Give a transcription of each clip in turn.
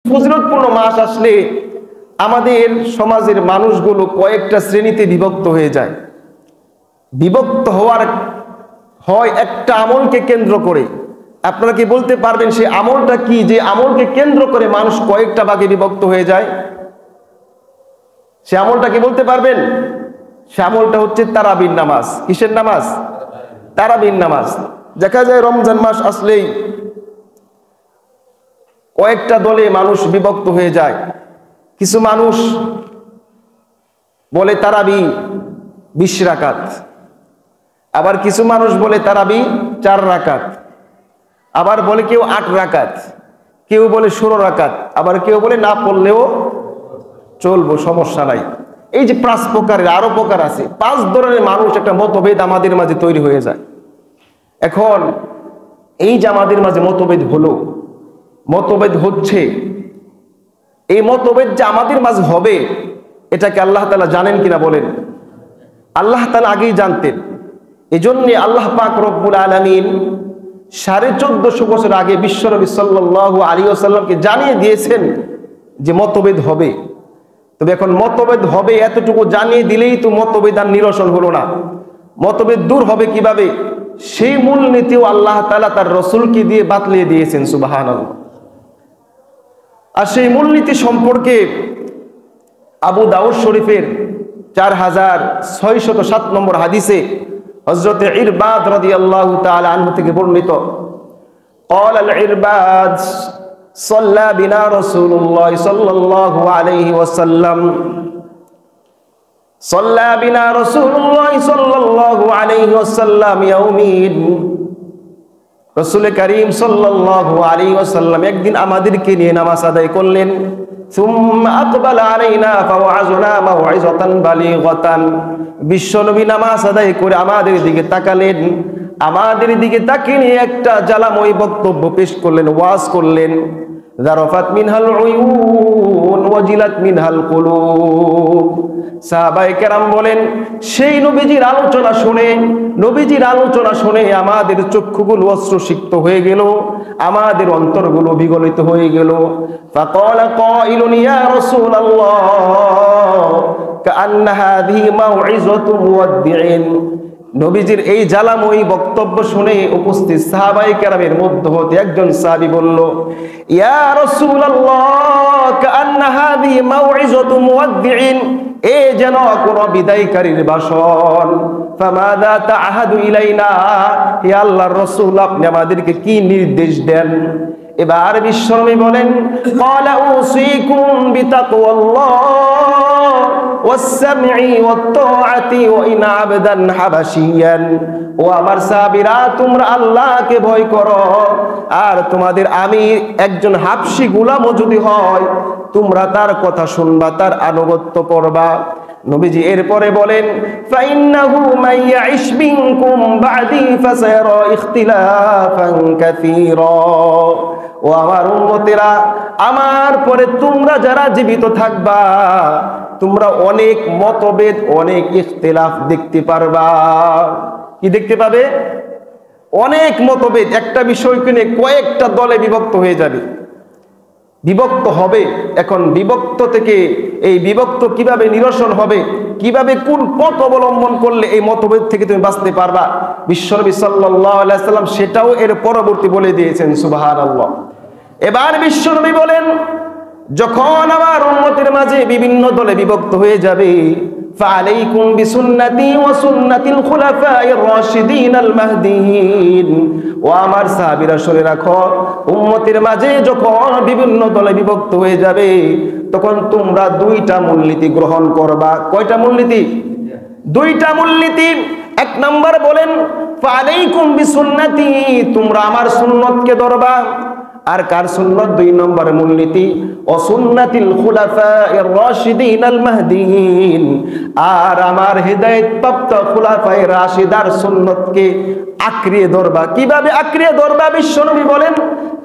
ফজিলতপূর্ণ মাস আসলে আমাদের সমাজের মানুষগুলো কয়েকটা শ্রেণীতে বিভক্ত হয়ে যায়। বিভক্ত হয় একটা আমলকে কেন্দ্র করে। আপনারা কি বলতে পারবেন সেই আমলটা কি, যে আমলকে কেন্দ্র করে মানুষ কয়েকটা ভাগে বিভক্ত হয়ে যায়? সে আমলটা কি বলতে পারবেন? সে আমলটা হচ্ছে তারাবির নামাজ। কিসের নামাজ? তারাবির নামাজ। দেখা যায় রমজান মাস আসলেই কয়েকটা দলে মানুষ বিভক্ত হয়ে যায়। কিছু মানুষ বলে তারাবি 20 রাকাত, আবার কিছু মানুষ বলে তারাবি 4 রাকাত, আবার বলে কেউ 8 রাকাত, কেউ বলে 16 রাকাত, আবার কেউ বলে না পড়লেও চলবো, সমস্যা নাই। এই যে 5 প্রকারের আরো প্রকার আছে, 5 ধরনের মানুষ একটা মতভেদ আমাদের মাঝে তৈরি হয়ে যায়। এখন এই যে আমাদের মাঝে মতভেদ হলো, মতভেদ হচ্ছে, এই মতভেদ যে আমাদের মাঝে হবে এটাকে আল্লাহ তাআলা জানেন কিনা বলেন? আল্লাহ তাআলা আগেই জানতেন। এজন্য আল্লাহ পাক রব্বুল আলামিন 1450 বছর আগে বিশ্বনবী সাল্লাল্লাহু আলাইহি ওয়াসাল্লামকে জানিয়ে দিয়েছেন যে মতভেদ হবে। তবে এখন মতভেদ হবে এতটুকু জানিয়ে দিলেই তো মতভেদ আর নিরসন হলো না। মতভেদ দূর হবে কিভাবে, সেই মূলনীতিও আল্লাহ তাআলা তার রাসূলকে দিয়ে বাতলিয়ে দিয়েছেন। সুবহানাল্লাহ। আর সেই মূলনীতি সম্পর্কে আবু দাউদ শরীফের 4607 নম্বর হাদিসে হযরত ইরবাদ রাদিয়াল্লাহু তাআলা আনহু থেকে বর্ণিত, قال العرباد صلى بنا رسول الله صلى الله عليه وسلم صلى بنا رسول الله صلى الله عليه وسلم يومين। রাসূল করিম সাল্লাল্লাহু আলাইহি ওয়াসাল্লাম একদিন আমাদেরকে নিয়ে নামাজ আদায় করলেন। সুম্মা আকবালা আলাইনা ফাওয়াযনা মাউইযাতান বালিগাতান। বিশ্বনবী নামাজ আদায় করে আমাদের দিকে তাকালেন, আমাদের দিকে তাকিয়ে একটা জ্বালাময় বক্তব্য পেশ করলেন, ওয়াজ করলেন। যারাফাত মিনহাল উয়ুন ওয়াজিলাত মিনহাল কুলুব। সাহাবায়ে কেরাম বলেন, সেই নবীজির আলোচনা শুনে আমাদের চক্ষুগুলো অশ্রুসিক্ত হয়ে গেল, আমাদের অন্তরগুলো বিগলিত হয়ে গেল। ফাকালা কাইলুন ইয়া রাসূলুল্লাহ কাআন্না হাযিহি মাউইযাতু মুওয়াদ্দিইন। নবীজির এই জ্বালাময়ী বক্তব্য শুনে উপস্থিত সাহাবায়ে কেরামের মধ্য হতে একজন সাহাবী বলল, ইয়া রাসূলুল্লাহ কাআন্না হাযিহি মাউইযাতু মুওয়াদ্দিইন, এ যেন কোন বিদায়কারীর ভাষণ। ফামাযা তাআহাদু ইলাইনা, হে আল্লাহর রাসূল আপনি আমাদেরকে কি নির্দেশ দেন? এবার বিশ্বনবী বলেন, ক্বালা উসীকুম বিতাকওয়াল্লাহ ওয়াস-সামঈ ওয়াত-তাআতি ওয়া ইন আবদান হাবাশিয়ান। ও আমার সাহাবীরা, তোমরা আল্লাহকে ভয় করো, আর তোমাদের আমি একজন হাবশী গোলামও যদি হয় তোমরা তার কথা শুনবা, তার আনুগত্য করবা। নবীজি এরপরে বলেন, ফাইন্নাহু মাইয়াইশ মিনকুম বাদি ফাসায়ারা ইখতিলাফান কাসীরা। ও আমার উম্মতেরা, আমার পরে তোমরা যারা জীবিত থাকবা তোমরা অনেক মতভেদ, অনেক ইখতিলাফ দেখতে পারবা। কি দেখতে পাবে? অনেক মতভেদ, একটা বিষয়কে নিয়ে কয়েকটা দলে বিভক্ত হয়ে যাবে, বিভক্ত হবে। এখন বিভক্ত থেকে এই বিভক্ত কিভাবে নিরসন হবে, কিভাবে কোন পথ অবলম্বন করলে এই মতভেদ থেকে তুমি বাঁচতে পারবা, বিশ্বনবী সাল্লাল্লাহু আলাইহি সাল্লাম সেটাও এর পরবর্তী বলে দিয়েছেন। সুবহানাল্লাহ। এবার বিশ্বনবী বলেন, যখন আমার উম্মতের মাঝে বিভিন্ন দলে বিভক্ত হয়ে যাবে, ফালাইকুম বিসুন্নতি ওয়া সুন্নাতিল খুলাফায়ে রাশিদিন আল মাহদিয়িন। ও আমার সাহাবীরা শুনে রাখো, উম্মতের মাঝে যখন বিভিন্ন দলে বিভক্ত হয়ে যাবে তখন তোমরা 2টা মূলনীতি গ্রহণ করবা। কয়টা মূলনীতি? 2টা মূলনীতি। 1 নম্বর বলেন, ফালাইকুম বিসুন্নতি, তোমরা আমার সুন্নতকে ধরবা। আর কার সুন্নত? 2 নম্বর মূলনীতি, ও সুন্নাতিল খুলাফায়ে রাশিদিন আল মাহদিয়িন, আর আমার হেদায়েতপ্রাপ্ত খুলাফায়ে রাশিদার সুন্নতকে আঁকড়িয়ে ধরবা। কিভাবে আঁকড়িয়ে ধরবা? বিশ্বনবী বলেন,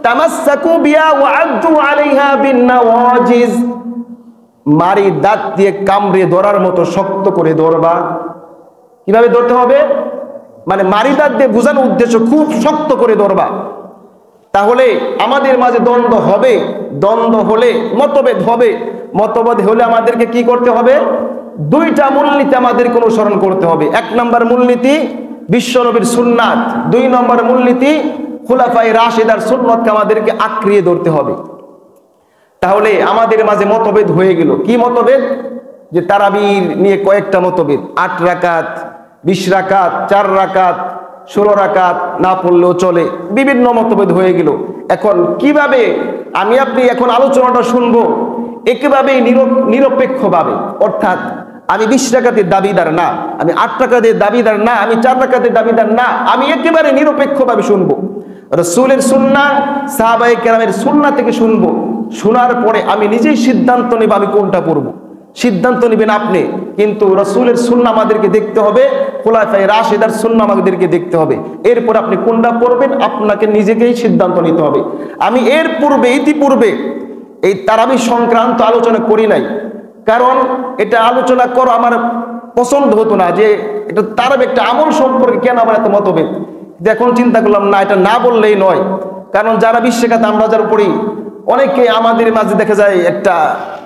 তামাসসাকু বিহা ওয়া আদু আলাইহা বিন নওয়াজিজ, মারি দাঁত দিয়ে কামড়ে ধরার মতো শক্ত করে ধরবা। কিভাবে ধরতে হবে? মানে মারি দাঁত দিয়ে বোঝানোর উদ্দেশ্য খুব শক্ত করে ধরবা। তাহলে আমাদের মাঝে দ্বন্দ্ব হবে, দ্বন্দ্ব হলে মতভেদ হবে, মতভেদ হলে আমাদেরকে কি করতে হবে? দুইটা মূলনীতি আমাদেরকে অনুসরণ করতে হবে। এক নম্বর মূলনীতি বিশ্বনবীর সুন্নাত, দুই নম্বর মূলনীতি খুলাফায়ে রাশিদার সুন্নতকে আমাদেরকে আঁকড়িয়ে ধরতে হবে। তাহলে আমাদের মাঝে মতভেদ হয়ে গেল। কি মতভেদ? যে তারাবির নিয়ে কয়েকটা মতভেদ, 8 রাকাত, 20 রাকাত, 4 রাকাত, 16 রাকাত না পড়লেও চলে, বিভিন্ন মতভেদ হয়ে গেল। এখন কিভাবে আমি আপনি এখন আলোচনাটা শুনবো? একেবারেই নিরপেক্ষভাবে, অর্থাৎ আমি 20 রাকাতের দাবিদার না, আমি 8 রাকাতের দাবিদার না, আমি 4 রাকাতের দাবিদার না, আমি একেবারে নিরপেক্ষভাবে শুনবো। রাসূলের সুন্নাহ, সাহাবায়ে কেরামের সুন্নাহ থেকে শুনবো। শোনার পরে আমি নিজেই সিদ্ধান্ত নেব আমি কোনটা পড়বো। সিদ্ধান্ত নেবেন আপনি, কিন্তু রাসূলের সুন্নাহ আমাদেরকে দেখতে হবে, খুলাফায়ে রাশিদার সুন্নাহ আমাদেরকে দেখতে হবে। এরপর আপনি কোনটা পড়বেন আপনাকে নিজেকেই সিদ্ধান্ত নিতে হবে। আমি এর পূর্বে ইতিপূর্বে এই তারাবি সংক্রান্ত আলোচনা করি নাই, কারণ এটা আলোচনা করো আমার পছন্দ হতো না, যে এটা তারাবি একটা আমল সম্পর্কে কেন আমার এত মতভেদ। এখন চিন্তা করলাম না, এটা না বললেই নয়, কারণ যারা 20 রাকাত আমরা যারা পড়ি অনেকে আমাদের মাঝে দেখা যায় একটা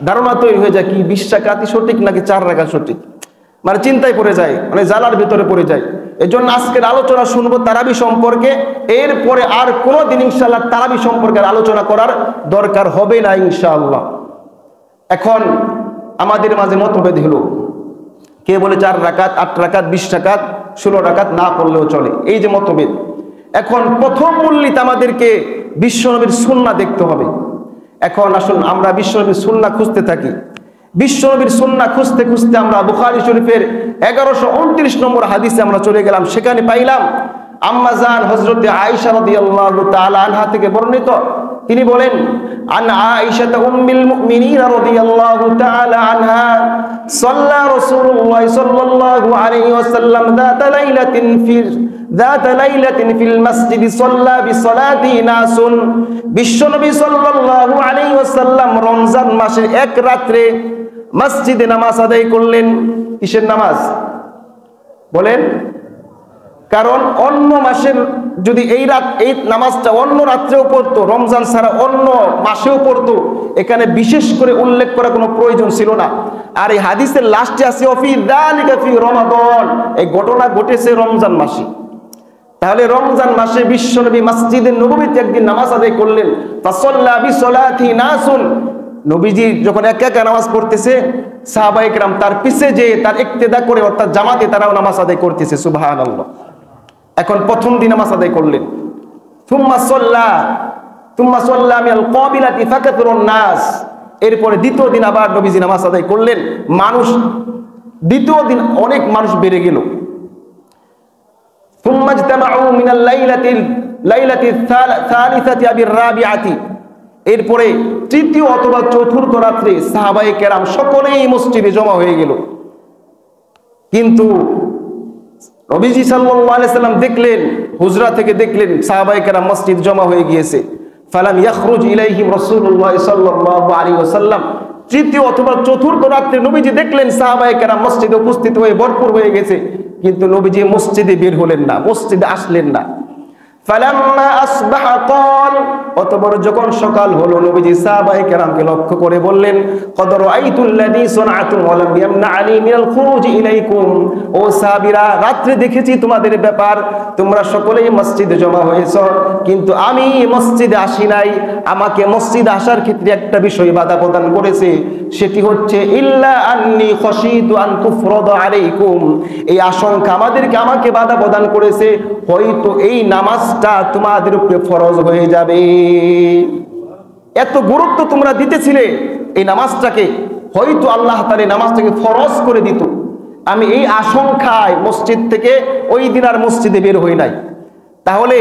ধারণা তৈরি হয়ে যায় কি 20 রাকাতই সঠিক নাকি 4 রাকাত সঠিক, মানে চিন্তায় পড়ে যায়, মানে জালার ভিতরে পড়ে যায়। এই জন্য আজকের আলোচনা শুনবো তারাবি সম্পর্কে, এরপরে আর কোনোদিন ইনশাআল্লাহ তারাবি সম্পর্কে আলোচনা করার দরকার হবে না ইনশাআল্লাহ। এখন আমাদের মাঝে মতভেদ হলো, কে বলে 4 রাকাত, 8 রাকাত, 20 রাকাত, 16 রাকাত না পড়লেও চলে, এই যে মতভেদ। এখন প্রথম মূলনীতি আমাদেরকে বিশ্বনবীর সুন্নাহ দেখতে হবে। এখন আসুন আমরা বিশ্বনবীর সুন্নাহ খুঁজতে থাকি। বিশ্বনবীর সুন্নাহ খুঁজতে খুঁজতে আমরা বুখারী শরীফের 1129 নম্বর হাদিসে আমরা চলে গেলাম। সেখানে পাইলাম আম্মা জান হযরতে আয়েশা রাদিয়াল্লাহু তাআলা আনহা থেকে বর্ণিত, তিনি বলেন, আন আয়েশা উম্মুল মুমিনিন রাদিয়াল্লাহু তাআলা আনহা সাল্লা রাসূলুল্লাহ সাল্লাল্লাহু আলাইহি ওয়াসাল্লাম যাতা লাইলাতিন ফিল মসজিদ সাল্লা বিসলাতি নাসুন। বিশ্বনবী সাল্লাল্লাহু আলাইহি ওয়াসাল্লাম রমজান মাসের এক রাত্রে মসজিদে নামাজ আদায় করলেন। কিসের নামাজ বলেন? কারণ অন্য মাসের যদি এই নামাজটা অন্য রাত্রেও পড়তো, রমজান ছাড়া অন্য মাসেও পড়তো, এখানে বিশেষ করে উল্লেখ করা কোনো প্রয়োজন ছিল না। আর এই হাদিসের লাস্টে আছে ফি যালিকা ফি রমাদান, এই ঘটনা ঘটেছে রমজান মাসে। তাহলে রমজান মাসে বিশ্বনবী মসজিদে নববীতে একদিন নামাজ আদায় করলেন। ফাসাল্লা বিসলাতি নাসুন, নবীজি যখন একা একা নামাজ পড়তেছে, সাহাবায়ে কেরাম তার পিছে যে তার ইক্তেদা করে, অর্থাৎ জামাতে তারাও নামাজ আদায় করতেছে। সুবহানাল্লাহ। এখন প্রথম দিন নামাজ আদায় করলেন, থুম্মা সাল্লা মিনাল কাবিলাতি ফাকাতুরুন নাস, এরপরে দ্বিতীয় দিন আবার নবীজি নামাজ আদায় করলেন। মানুষ দ্বিতীয় দিন অনেক মানুষ বেড়ে গেল। থুম্মা ইজতামাউ মিনাল লাইলাতি সালিসাতি আবির রাবিআতি, এরপরে তৃতীয় অথবা চতুর্থ রাত্রে সাহাবায়ে কেরাম সকলেই মসজিদে জমা হয়ে গেল। কিন্তু নবীজি সাল্লাল্লাহু আলাইহি সাল্লাম দেখলেন, হুজরা থেকে দেখলেন সাহাবায়ে কেরাম মসজিদ জমা হয়ে গিয়েছে। ফালাম ইয়াখরুজ ইলাইহিম রাসূলুল্লাহ সাল্লাল্লাহু আলাইহি ওয়াসাল্লাম, তৃতীয় অথবা চতুর্থ রাত্রে নবীজি দেখলেন সাহাবায়ে কেরাম মসজিদে উপস্থিত হয়ে ভরপুর হয়ে গেছে, কিন্তু নবীজি মসজিদে বের হলেন না, মসজিদে আসলেন না। ফালাম্মা আসবাহা ক্বাল, অতঃপর যখন সকাল হলো নবীজি সাহাবায়ে কেরামকে লক্ষ্য করে বললেন, কদ রাআইতুল্লাযী সানাতুম ওয়া লাম ইয়ামনা'নি মিনাল খুরুজ ইলাইকুম, ও সাহাবীরা রাত্রে দেখেছি তোমাদের ব্যাপার, তোমরা সকলেই মসজিদে জমা হয়েছো, কিন্তু আমি মসজিদে আসি নাই। আমাকে মসজিদে আসার ক্ষেত্রে একটা বিষয় বাধা প্রদান করেছে, সেটি হচ্ছে ইল্লা আন্নী খাশিতু আন তুফরাদা আলাইকুম, এই আশঙ্কা আমাকে বাধা প্রদান করেছে, হয়তো এই নামাজটা তোমাদের উপরে ফরজ হয়ে যাবে। এত গুরুত্ব তোমরা দিতেছিলে এই নামাজটাকে, হয়তো আল্লাহ তাআলা এই নামাজটাকে ফরজ করে দিত। আমি এই আশঙ্কায় মসজিদ থেকে ওই দিন আর মসজিদে বের হই নাই। তাহলে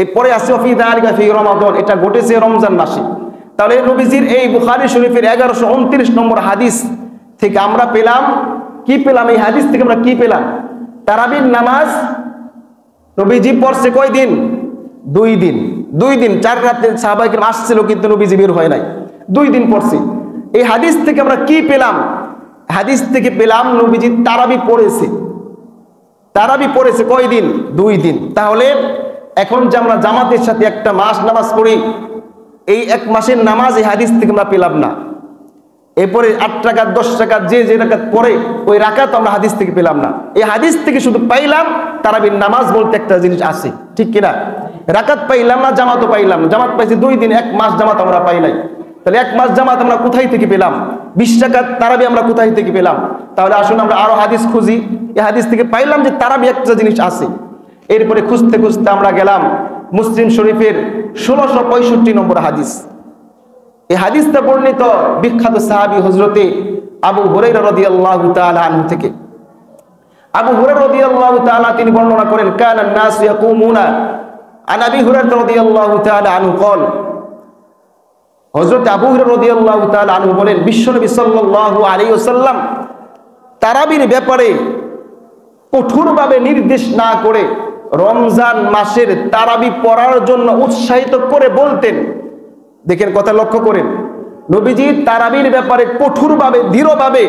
এরপরে আছে ফি যালিকা ফি রমাদান, এটা ঘটেছে রমজান মাসে। তাহলে নবীজির এই বুখারী শরীফের 1129 নম্বর হাদিস থেকে আমরা পেলাম কি পেলাম? এই হাদিস থেকে আমরা কি পেলাম? তারাবির নামাজ নবীজি পড়ছে কয় দিন? 2 দিন। 2 দিন, 4 রাতে সাহাবায়ে কেরাম আসছিল কিন্তু নবীজি বের হয় নাই, 2 দিন পড়ছে। এই হাদিস থেকে আমরা কি পেলাম? হাদিস থেকে পেলাম নবীজি তারাবি পড়েছে। তারাবি পড়েছে কয় দিন? 2 দিন। তাহলে এখন যে আমরা জামাতের সাথে একটা মাস নামাজ পড়ি, এই এক মাসের নামাজ এই হাদিস থেকে আমরা পেলাম না। এরপরে 8 রাকাত 10 রাকাত যে রাকাত পড়ে ওই রাকাত আমরা হাদিস থেকে পেলাম না। এই হাদিস থেকে শুধু পাইলাম তারাবির নামাজ বলতে একটা জিনিস আছে, ঠিক কিনা? রাকাত পাইলাম না, জামাতও পাইলাম না। জামাত পাইছি 2 দিন, 1 মাস জামাত আমরা পাই নাই। তাহলে 1 মাস জামাত আমরা কোথায় থেকে পেলাম? 20 রাকাত তারাবি আমরা কোথায় থেকে পেলাম? তাহলে আসুন আমরা আরো হাদিস খুঁজি। এই হাদিস থেকে পাইলাম যে তারাবি একটা জিনিস আছে। এরপরে খুঁজতে খুঁজতে আমরা গেলাম মুসলিম শরীফের 1665 নম্বর হাদিস। এই হাদিসটা বর্ণিত বিখ্যাত সাহাবী হযরতে আবু হুরায়রা রাদিয়াল্লাহু তাআলা আনহু থেকে। আবু হুরায়রা রাদিয়াল্লাহু তাআলা তিনি বর্ণনা করেন, কানা নাস ইয়াকুমুনা আন আবি হুরায়রা রাদিয়াল্লাহু তাআলা আনহু قال, হযরত আবু হুরায়রা রাদিয়াল্লাহু তাআলা আনহু বলেন, বিশ্বনবী সাল্লাল্লাহু আলাইহি ওয়াসাল্লাম তারাবির ব্যাপারে কঠোরভাবে নির্দেশ না করে রমজান মাসের তারাবি পড়ার জন্য উৎসাহিত করে বলতেন। দেখেন কথা লক্ষ্য করেন, নবীজি তারাবির ব্যাপারে কঠোরভাবে দৃঢ়ভাবে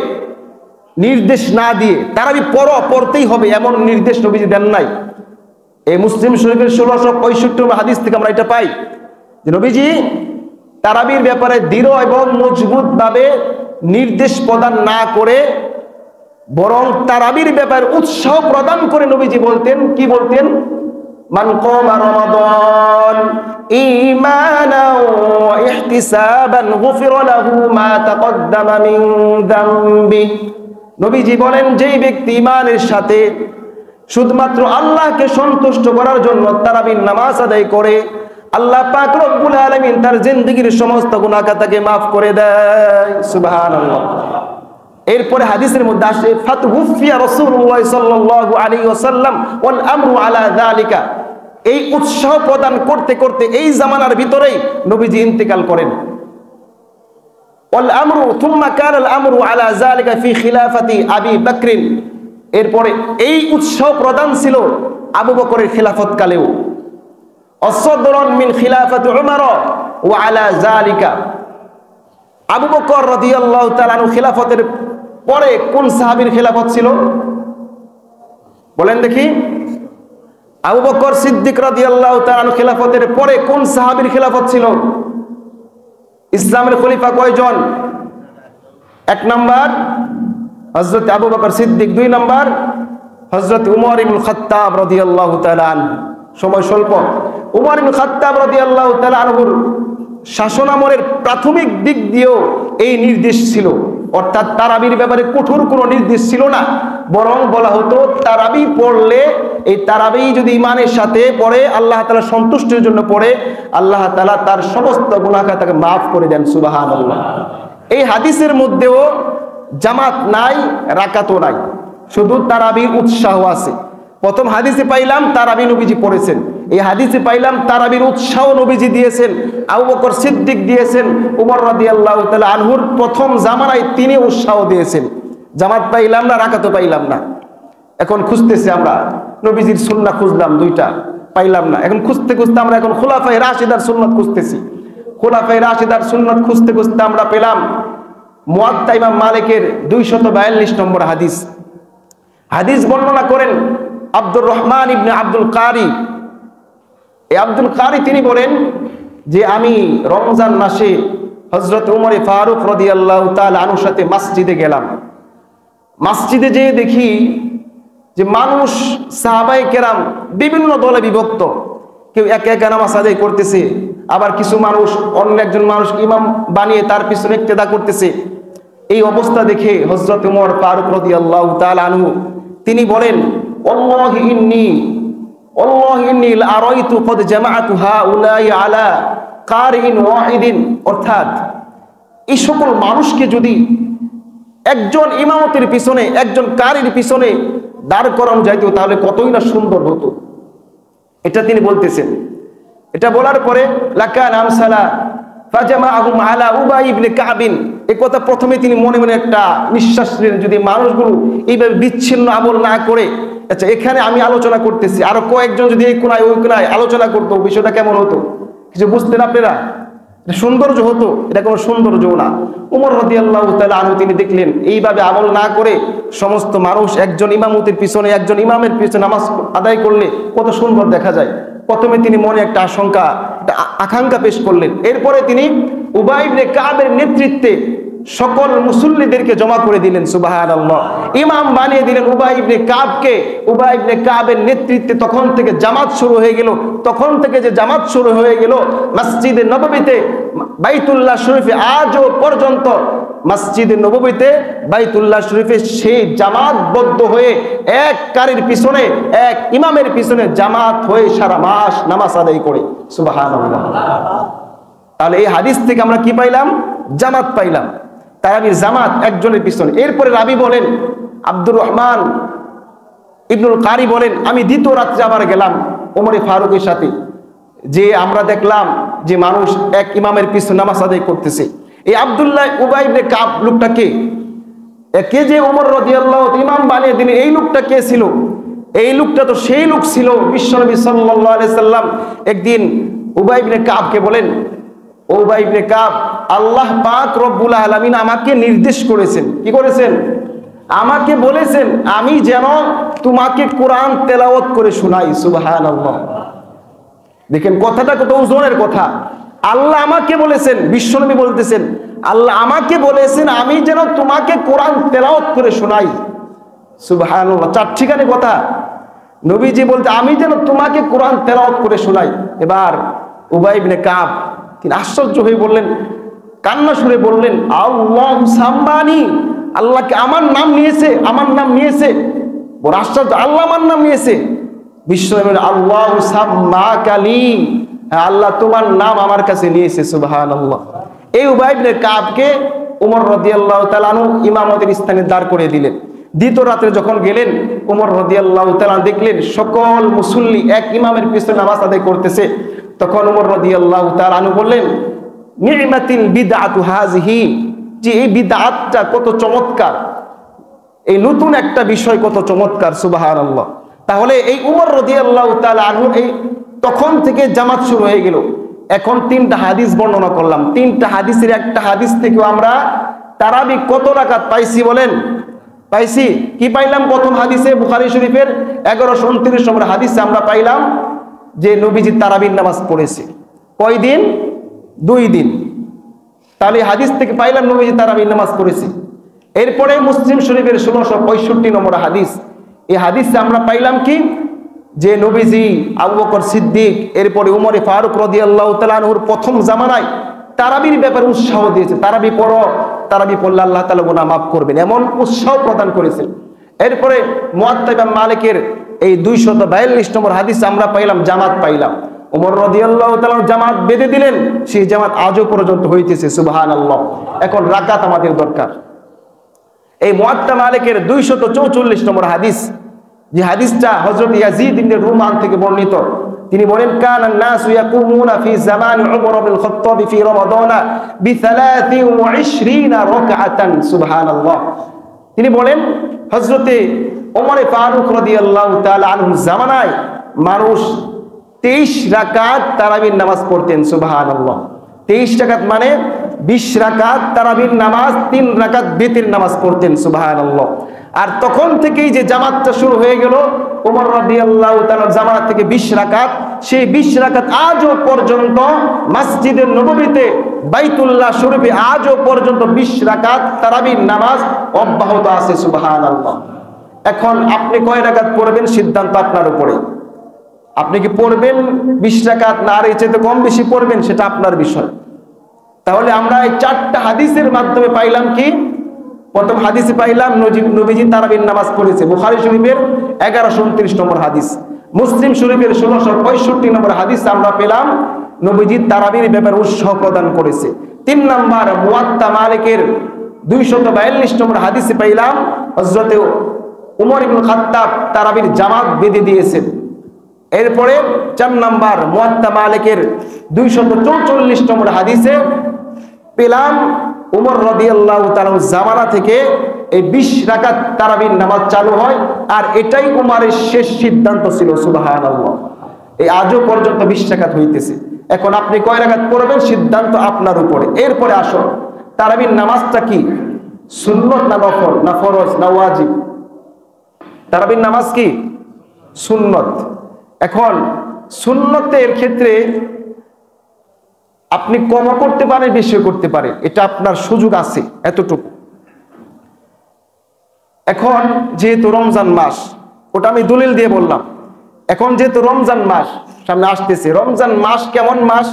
নির্দেশ না দিয়ে তারাবি পড়তেই হবে এমন নির্দেশ নবীজি দেন নাই। এই মুসলিম শরীফের 1665 হাদিস থেকে আমরা এটা পাই যে নবীজি তারাবির ব্যাপারে দৃঢ় এবং মজবুত ভাবে নির্দেশ প্রদান না করে বরং তারাবির ব্যাপারে উৎসাহ প্রদান করে নবীজি বলতেন, কি বলতেন? মান কামা রমাদান ঈমানান ওয়া ইহতিসাবান গুফিরা লাহু মা তাকদ্দামা মিন যামবি। নবীজি বলেন, যেই ব্যক্তি ঈমানের সাথে শুধুমাত্র আল্লাহকে সন্তুষ্ট করার জন্য তারাবির নামাজ আদায় করে, আল্লাহ পাক রব্বুল আলামিন তার জিন্দেগীর সমস্ত গুনাহ খাতাকে maaf করে দেয়। সুবহানাল্লাহ। এরপরে হাদিসের মধ্যে আসে ফাতহুফিয়া রাসূলুল্লাহ সাল্লাল্লাহু আলাইহি ওয়াসাল্লাম ওয়াল আমরু আলা যালিকা। এই উৎসাহ প্রদান করতে করতে এই জামানার ভিতরেই নবীজি ইন্তেকাল করেন। ওয়াল আমরু থুম্মা কানা আল আমরু আলা যালিকা ফি খিলাফাতি আবি বকর। এরপরে এই উৎসাহ প্রদান ছিল আবু বকরের খিলাফত কালেও। অসদরন মিন খিলাফাতি উমর ওয়া আলা যালিকা। আবু বকর রাদিয়াল্লাহু তাআলা আনহু খিলাফতের পরে কোন সাহাবীর খিলাফত ছিল বলেন দেখি? আবু বকর সিদ্দিক রাদিয়াল্লাহু তাআলা আনহু খিলাফতের পরে কোন সাহাবীর খিলাফত ছিল? ইসলামের খলিফা কয়জন? 1 নাম্বার হযরত আবু বকর সিদ্দিক, 2 নাম্বার হযরত উমর ইবনে খাত্তাব রাদিয়াল্লাহু তাআলা আনহু। সময় স্বল্প। উমর ইবনে খাত্তাব রাদিয়াল্লাহু তাআলা আনহুর শাসনামলের প্রাথমিক দিক দিয়েও এই নির্দেশ ছিল, অর্থাৎ তারাবির ব্যাপারে কঠোর কোনো নির্দেশ ছিল না, বরং বলা হতো তারাবি পড়লে, এই তারাবি যদি ঈমানের সাথে পড়ে, আল্লাহ তাআলা সন্তুষ্টির জন্য পড়ে, আল্লাহ তাআলা তার সমস্ত গুনাহ তাকে maaf করে দেন। সুবহানাল্লাহ। এই হাদিসের মধ্যেও জামাত নাই, রাকাতও নাই, শুধু তারাবির উৎসাহ আছে। প্রথম হাদিসে পাইলাম তারাবি নবীজি পড়েছেন, এই হাদিসে পাইলাম তারাবির উৎসাহ নবীজি দিয়েছেন, আবু বকর সিদ্দিক দিয়েছেন, উমর রাদিয়াল্লাহু তাআলা আনহুর প্রথম জামানায় তিনি উৎসাহ দিয়েছেন। জামাত পাইলাম না, রাকাতও পাইলাম না। এখন খুঁজতেছি আমরা, নবীজির সুন্নাহ খুঁজলাম 2টা, পাইলাম না। এখন খুঁজতে খুঁজতে আমরা এখন খুলাফায়ে রাশিদার সুন্নাত খুঁজতেছি। খুলাফায়ে রাশিদার সুন্নাত খুঁজতে খুঁজতে আমরা পেলাম মুয়াত্তা ইমাম মালিকের 242 নম্বর হাদিস। হাদিস বর্ণনা করেন আব্দুর রহমান ইবনে আব্দুল কারি। এই আব্দুল কারি তিনি বলেন যে আমি রমজান মাসে হযরত উমর ফারুক রাদিয়াল্লাহু তাআলা আনহুর সাথে মসজিদে গেলাম। মসজিদে যেয়ে দেখি যে মানুষ সাহাবায়ে কেরাম বিভিন্ন দলে বিভক্ত, কেউ একা একা নামাজ আদায় করতেছে, আবার কিছু মানুষ অন্য একজন মানুষকে ইমাম বানিয়ে তার পিছনে ইক্তেদা করতেছে। এই অবস্থা দেখে হযরত উমর ফারুক রাদিয়াল্লাহু তাআলা আনহু তিনি বলেন, আল্লাহি ইন্নী লারাইতু ক্বাদ জামাআতু হাউলাই আলা কারিন ওয়াহিদিন। অর্থাৎ এই সকল মানুষকে যদি একজন ইমামতের পিছনে, একজন কারির পিছনে দাঁড় করানো যাইতো তাহলে কতই না সুন্দর হতো। এটা তিনি বলতেছেন। এটা বলার পরে লাকান আমসালা ফাজামাআহুম আলা উবাই ইবনে কাব। এই কথা প্রথমে তিনি মনে মনে একটা নিঃশ্বাস নিলেন, যদি মানুষগুলো এইভাবে বিচ্ছিন্ন আমল না করে, আচ্ছা এখানে আমি আলোচনা করতেছি, আরো কয়েকজন যদি এই কোনায় ওই কোনায় আলোচনা করতো, বিষয়টা কেমন হতো? কিছু বুঝতেন আপনারা? সৌন্দর্য হতো? এটা কোনো সৌন্দর্য না। উমর রাদিয়াল্লাহু তাআলা আনহু তিনি দেখলেন এইভাবে আমল না করে সমস্ত মানুষ একজন ইমামতের পিছনে, একজন ইমামের পিছনে নামাজ আদায় করলে কত সুন্দর দেখা যায়। প্রথমে তিনি মনে একটা আকাঙ্ক্ষা পেশ করলেন। এরপরে তিনি উবাই ইবনে কাবের নেতৃত্বে সকল মুসল্লিদেরকে জমা করে দিলেন। সুবহানাল্লাহ। ইমাম বানিয়ে দিলেন উবাই ইবনে কাবকে। উবাই ইবনে কাবের নেতৃত্বে তখন থেকে জামাত শুরু হয়ে গেল। তখন থেকে যে জামাত শুরু হয়ে গেল, মসজিদে নববীতে, বাইতুল্লাহ শরীফে আজও পর্যন্ত, মসজিদে নববীতে, বাইতুল্লাহ শরীফে সেই জামাতবদ্ধ হয়ে এক কারির পিছনে, এক ইমামের পিছনে জামাত হয়ে সারা মাস নামাজ আদায় করে। সুবহানাল্লাহ। তাহলে এই হাদিস থেকে আমরা কি পাইলাম? জামাত পাইলাম, তারাবির জামাত একজনের পিছনে। এরপরে রাবি বলেন, আব্দুর রহমান ইবনুল কারি বলেন, আমি দ্বিতীয় রাত্রে আবার গেলাম ওমরে ফারুকের সাথে, যে আমরা দেখলাম যে মানুষ এক ইমামের পিছনে নামাজ আদায় করতেছে। এই আব্দুল্লাহ উবাই ইবনে কাব লোকটা কে? কে যে ওমর রাদিয়াল্লাহু ইমাম বানিয়ে দিলেন, এই লোকটা কে ছিল? এই লোকটা তো সেই লোক ছিল, বিশ্বনবী সাল্লাল্লাহু আলাইহি সাল্লাম একদিন উবাই ইবনে কাবকে বলেন, উবাই ইবনে কাব, আল্লাহ পাক রব্বুল আলামিন আমাকে নির্দেশ করেছেন। কি করেছেন? আমাকে বলেছেন আমি যেন তোমাকে কোরআন তেলাওয়াত করে শোনাই। সুবহানাল্লাহ। দেখেন কথাটা কত ওজনের কথা। আল্লাহ আমাকে বলেছেন, বিশ্বনবী বলতেছেন আল্লাহ আমাকে বলেছেন আমি যেন তোমাকে কোরআন তেলাওয়াত করে শোনাই। সুবহানাল্লাহ। চারটিখানি কথা। নবীজি বলতে আমি যেন তোমাকে কোরআন তেলাওয়াত করে শোনাই। এবার উবাই ইবনে কাব তিনি আশ্চর্য হয়ে বললেন, কান্না সুরে বললেন, আল্লাহ সাম্মানি, আল্লাহকে আমার নাম নিয়েছে, আমার নাম নিয়েছে। বড় আশ্চর্য, আল্লাহ আমার নাম নিয়েছে। বিশ্বনবী আল্লাহ সাম্মাকালি, আল্লাহ তোমার নাম আমার কাছে নিয়েছে। সুবহানাল্লাহ। এই উবাই ইবনে কাবকে ওমর রাদিয়াল্লাহু তাআলা আনহু ইমামতের স্থানে দাঁড় করে দিলেন। দ্বিতীয় রাতে যখন গেলেন, ওমর রাদিয়াল্লাহু তাআলা দেখলেন সকল মুসল্লি এক ইমামের পিছনে নামাজ আদায় করতেছে। তখন ওমর রাদিয়াল্লাহু তাআলা আনহু বললেন, নি'মাতিল বিদআতু হাযিহি, যে এই বিদআতটা কত চমৎকার, এই নতুন একটা বিষয় কত চমৎকার। সুবহানাল্লাহ। তাহলে এই ওমর রাদিয়াল্লাহু তাআলা আনহু এই তখন থেকে জামাত শুরু হয়ে গেল। এখন তিনটা হাদিস বর্ণনা করলাম। তিনটা হাদিসের একটা হাদিস থেকে আমরা তারাবি কত রাকাত পাইছি বলেন? পাইছি কি পাইলাম? প্রথম হাদিসে বুখারী শরীফের 1129 নম্বর হাদিসে আমরা পাইলাম যে নবীজি তারাবির নামাজ পড়েছে। কয় দিন? 2 দিন। তাহলে হাদিস থেকে পাইলাম নবীজি তারাবির নামাজ পড়েছে। এরপরে মুসলিম শরীফের 1665 নম্বর হাদিস, এই হাদিসে আমরা পাইলাম কি? যে নবীজি আবু বকর সিদ্দিক, এরপরে উমরে ফারুক রাদিয়াল্লাহু তাআলা আনহুর প্রথম জামানায় তারাবির ব্যাপারে উৎসাহ দিয়েছে। তারাবি পড়ো, তারাবি পড়লে আল্লাহ তাআলা গুনাহ মাফ করবেন, এমন উৎসাহ প্রদান করেছেন। এরপরে মুয়াত্তা ইমাম মালিকের এই 242 নম্বর হাদিসে আমরা পাইলাম জামাত পাইলাম। ওমর রাদিয়াল্লাহু তাআলা জামাত বেঁধে দিলেন, সেই জামাত আজও পর্যন্ত হইতেছে। সুবহানাল্লাহ। এখন রাকাত আমাদের দরকার। এই মুয়াত্তা মালিকের 244 নম্বর হাদিস, যে হাদিসটা হযরত ইয়াজিদ ইবনে রুমান থেকে বর্ণিত, তিনি বলেন, কানান নাসু ইয়াকুমুনা ফি জামানি উমর ইবনুল খাত্তাব ফি রমাদানা বি23 রাকআতান। সুবহানাল্লাহ। তিনি বলেন হযরতে ওমর ফারুক রাদিয়াল্লাহু তাআলা আনহুর জামানায় মানুষ 23 রাকাত তারাবির নামাজ পড়তেন। সুবহানাল্লাহ। 23 রাকাত মানে 20 রাকাত তারাবির নামাজ, 3 রাকাত বিতির নামাজ পড়তেন। সুবহানাল্লাহ। আর তখন থেকেই যে জামাতটা শুরু হয়ে গেল ওমর রাদিয়াল্লাহু তাআলার জামাত থেকে 20 রাকাত, সেই 20 রাকাত আজও পর্যন্ত মসজিদে নববীতে, বাইতুল্লাহ শরীফে আজও পর্যন্ত 20 রাকাত তারাবির নামাজ অব্যাহত আছে। সুবহানাল্লাহ। এখন আপনি কয় রাকাত পড়বেন সিদ্ধান্ত আপনার উপরে। আপনি কি পড়বেন 20 রাকাত না আর এর চেয়ে কম বেশি পড়বেন, সেটা আপনার বিষয়। তাহলে আমরা এই 4টা হাদিসের মাধ্যমে পাইলাম কি? প্রথম হাদিসে পাইলাম নবীজি তারাবির নামাজ পড়েছে, বুখারী শরীফের 1129 নম্বর হাদিস। মুসলিম শরীফের 1665 নম্বর হাদিস আমরা পেলাম নবীজি তারাবির ব্যাপারে উৎসাহ প্রদান করেছে। 3 নম্বর মুয়াত্তা মালিকের 242 নম্বর হাদিসে পাইলাম হযরত উমর ইবনে খাত্তাব তারাবির জামাত বেঁধে দিয়েছেন। এরপরে 4 নম্বর মুয়াত্তা মালিকের 244 নম্বর হাদিসে পেলাম উমর রাদিয়াল্লাহু তাআলা জামানা থেকে এই 20 রাকাত তারাবির নামাজ চালু হয়, আর এটাই উমরের শেষ সিদ্ধান্ত ছিল। সুবহানাল্লাহ। এই আজও পর্যন্ত 20 রাকাত হইতেছে। এখন আপনি কয় রাকাত পড়বেন সিদ্ধান্ত আপনার উপরে। এরপরে আসো, তারাবির নামাজটা কি? সুন্নত না নফল না ফরজ না ওয়াজিব? তারাবির নামাজ কি? সুন্নত। এখন সুন্নতের ক্ষেত্রে আপনি কমও করতে পারেন, বেশিও করতে পারেন, এটা আপনার সুযোগ আছে এতটুকু। এখন যেহেতু রমজান মাস, ওটা আমি দলিল দিয়ে বললাম। এখন যেহেতু রমজান মাস সামনে আসতেছে, রমজান মাস কেমন মাস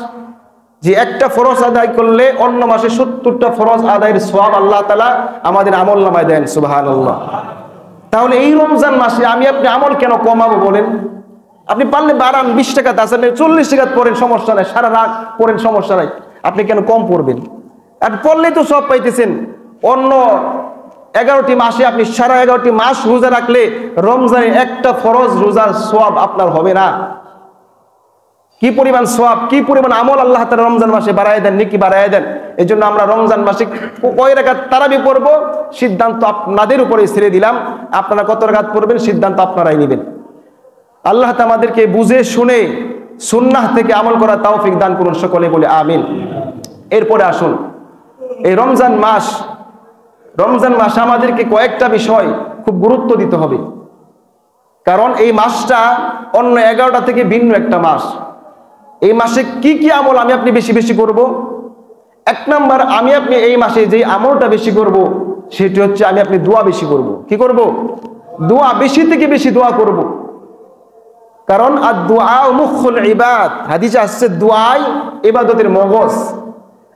যে একটা ফরজ আদায় করলে অন্য মাসে 70টা ফরজ আদায়ের সওয়াব আল্লাহ তাআলা আমাদের আমলনামায় দেন। সুবহানাল্লাহ। তাহলে এই রমজান মাসে আমি আপনি আমল কেন কমাবো বলেন? আপনি পারলে বাড়ান, 20 টাকা আছে, 40 টাকা পড়েন, সমস্যা নাই, সারা রাত পড়েন, সমস্যা নাই, আপনি কেন কম পড়বেন? আর পড়লেই তো সব পাইতেছেন। অন্য 11টি মাসে আপনি সারা 11টি মাস রোজা রাখলে রমজানে একটা ফরজ রোজার সওয়াব আপনার হবে না। কি পরিমাণ সওয়াব, কি পরিমাণ আমল আল্লাহ তাআলা রমজান মাসে বাড়ায় দেন, নেকি বাড়ায় দেন। এই জন্য আমরা রমজান মাসে কয় রাকাত তারাবি পড়বো সিদ্ধান্ত আপনাদের উপরে ছেড়ে দিলাম। আপনারা কত রাকাত পড়বেন সিদ্ধান্ত আপনারাই নেবেন। আল্লাহ তাআলা আমাদেরকে বুঝে শুনে সুন্নাহ থেকে আমল করা তৌফিক দান করুন, সকলে বলে আমিন। এরপরে আসুন, এই রমজান মাস আমাদেরকে কয়েকটা বিষয় খুব গুরুত্ব দিতে হবে, কারণ এই মাসটা অন্য 11টা থেকে ভিন্ন একটা মাস। এই মাসে কি কি আমল আমি আপনি বেশি বেশি করব? 1 নাম্বার, আমি আপনি এই মাসে যে আমলটা বেশি করব সেটি হচ্ছে আমি আপনি দোয়া বেশি করব। কি করব? দোয়া, বেশি থেকে বেশি দোয়া করব। কারণ আদ-দুআ মুখুল ইবাদ, হাদিসে আসছে দোয়াই ইবাদতের মগজ।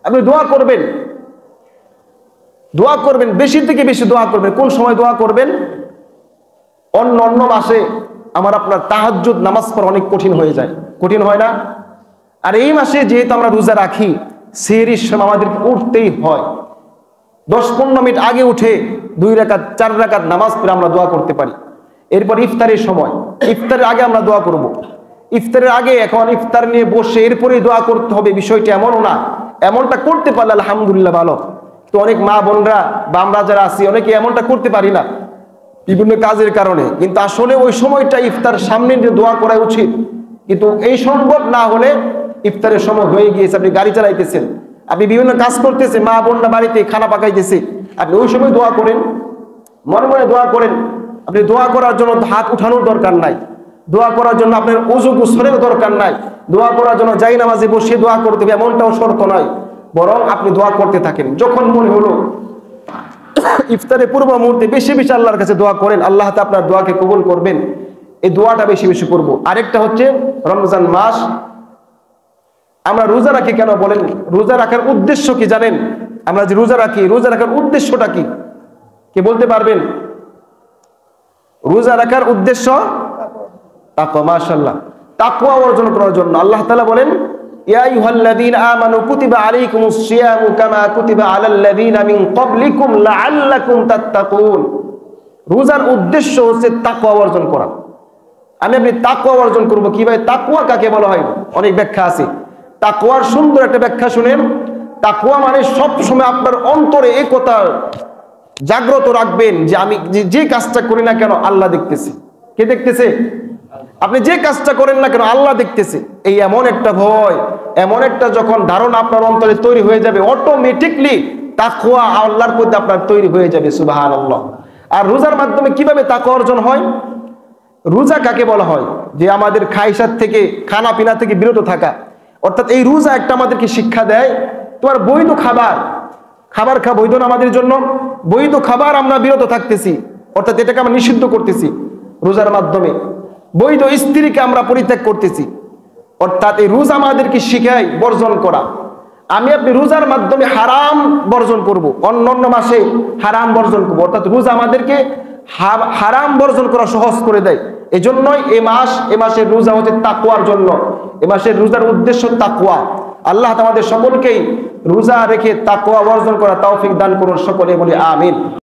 আপনি দোয়া করবেন, বেশি থেকে বেশি দোয়া করবেন। কোন সময় দোয়া করবেন? অন্য মাসে আমার আপনার তাহাজ্জুদ নামাজ পড়া অনেক কঠিন হয়ে যায়, কঠিন হয় না? আর এই মাসে যেহেতু আমরা রোজা রাখি, সেহরির সময় আমাদের উঠতেই হয়। 10-15 মিনিট আগে উঠে 2 রাকাত 4 রাকাত নামাজ পড়ে আমরা দোয়া করতে পারি। এরপর ইফতারের সময়, ইফতারের আগে আমরা দোয়া করব। ইফতারের আগে, এখন ইফতার নিয়ে বসে এরপরেই দোয়া করতে হবে, বিষয়টা এমনও না। এমনটা করতে পারলে আলহামদুলিল্লাহ ভালো। তো অনেক মা বোনরা বা আমরা যারা আছি অনেকে এমনটা করতে পারি না বিভিন্ন কাজের কারণে, কিন্তু আসলে ওই সময়টা ইফতার সামনে যে দোয়া করা উচিত। কিন্তু এই সম্ভব না হলে, ইফতারের সময় হয়ে গিয়েছে, আপনি গাড়ি চালাইতেছেন, আপনি বিভিন্ন কাজ করতেছেন, মা বোনরা বাড়িতে খানা পাকাইতেছে, আপনি ওই সময় দোয়া করেন, মনে মনে দোয়া করেন। আপনি দোয়া করার জন্য হাত উঠানোর দরকার নাই, দোয়া করার জন্য আপনার ওযু গোসলের দরকার নাই, দোয়া করার জন্য যাই নামাজে বসে দোয়া করতে হবে এমনটাও শর্ত নয়। বরং আপনি দোয়া করতে থাকেন, যখন মনে হলো ইফতারের পূর্ব মুহূর্তে বেশি বেশি আল্লাহর কাছে দোয়া করেন, আল্লাহ তাআলা আপনার দোয়াকে কবুল করবেন। এই দোয়াটা বেশি বেশি করব। আরেকটা হচ্ছে রমজান মাস আমরা রোজা রাখি কেন বলেন? রোজা রাখার উদ্দেশ্য কি জানেন? আমরা যে রোজা রাখি, রোজা রাখার উদ্দেশ্যটা কি কে বলতে পারবেন? রোজা রাখার উদ্দেশ্য তাকওয়া। মাশাআল্লাহ, তাকওয়া অর্জন করার জন্য। আল্লাহ তাআলা বলেন, ইয়া আইয়ুহাল্লাযীনা আমানু কুতিবা আলাইকুমুস সিয়ামু কামা কুতিবা আলাল্লাযীনা মিন ক্বাবলিকুম লাআল্লাকুম তাত্তাকুন। রোজার উদ্দেশ্য হচ্ছে তাকওয়া অর্জন করা। আমি আপনি তাকওয়া অর্জন করব কিভাবে? তাকওয়া কাকে বলা হয়? অনেক ব্যাখ্যা আছে। তাকওয়ার সুন্দর একটা ব্যাখ্যা শুনেন। তাকওয়া মানে সব সময় আপনার অন্তরে এই কথা জাগ্রত রাখবেন যে আমি যে কাজটা করি না কেন আল্লাহ দেখতেছে। কে দেখতেছে? আপনি যে কাজটা করেন না কেন আল্লাহ দেখতেছে। এই এমন একটা ভয়, এমন একটা যখন ধারণা আপনার অন্তরে তৈরি হয়ে যাবে, অটোমেটিকলি তাকওয়া আল্লাহর প্রতি আপনার তৈরি হয়ে যাবে। সুবহানাল্লাহ। আর রোজার মাধ্যমে কিভাবে তাকওয়া অর্জন হয়? রোজা কাকে বলা হয়? যে আমাদের খাইসাত থেকে, খানা পিনা থেকে বিরত থাকা। অর্থাৎ এই রোজা একটা আমাদেরকে শিক্ষা দেয়, তোমার বৈধ খাবার খাওয়া বৈধ না আমাদের জন্য, বৈধ খাবার আমরা বিরত থাকতেছি, অর্থাৎ এটাকে আমরা নিষিদ্ধ করতেছি রোজার মাধ্যমে। বৈধ স্ত্রীকে আমরা পরিত্যাগ করতেছি, অর্থাৎ এই রোজা আমাদেরকে শিখায় বর্জন করা। আমি আপনি রোজার মাধ্যমে হারাম বর্জন করব, অন্য মাসে হারাম বর্জন করবো, অর্থাৎ রোজা আমাদেরকে হারাম বর্জন করা সহজ করে দেয়। এই জন্যই এই মাসের রোজা হচ্ছে তাকওয়ার জন্য। এ মাসের রোজার উদ্দেশ্য তাকওয়া। আল্লাহ আমাদের সকলকেই রোজা রেখে তাকওয়া অর্জন করা তৌফিক দান করুন, সকলে বলি আমিন।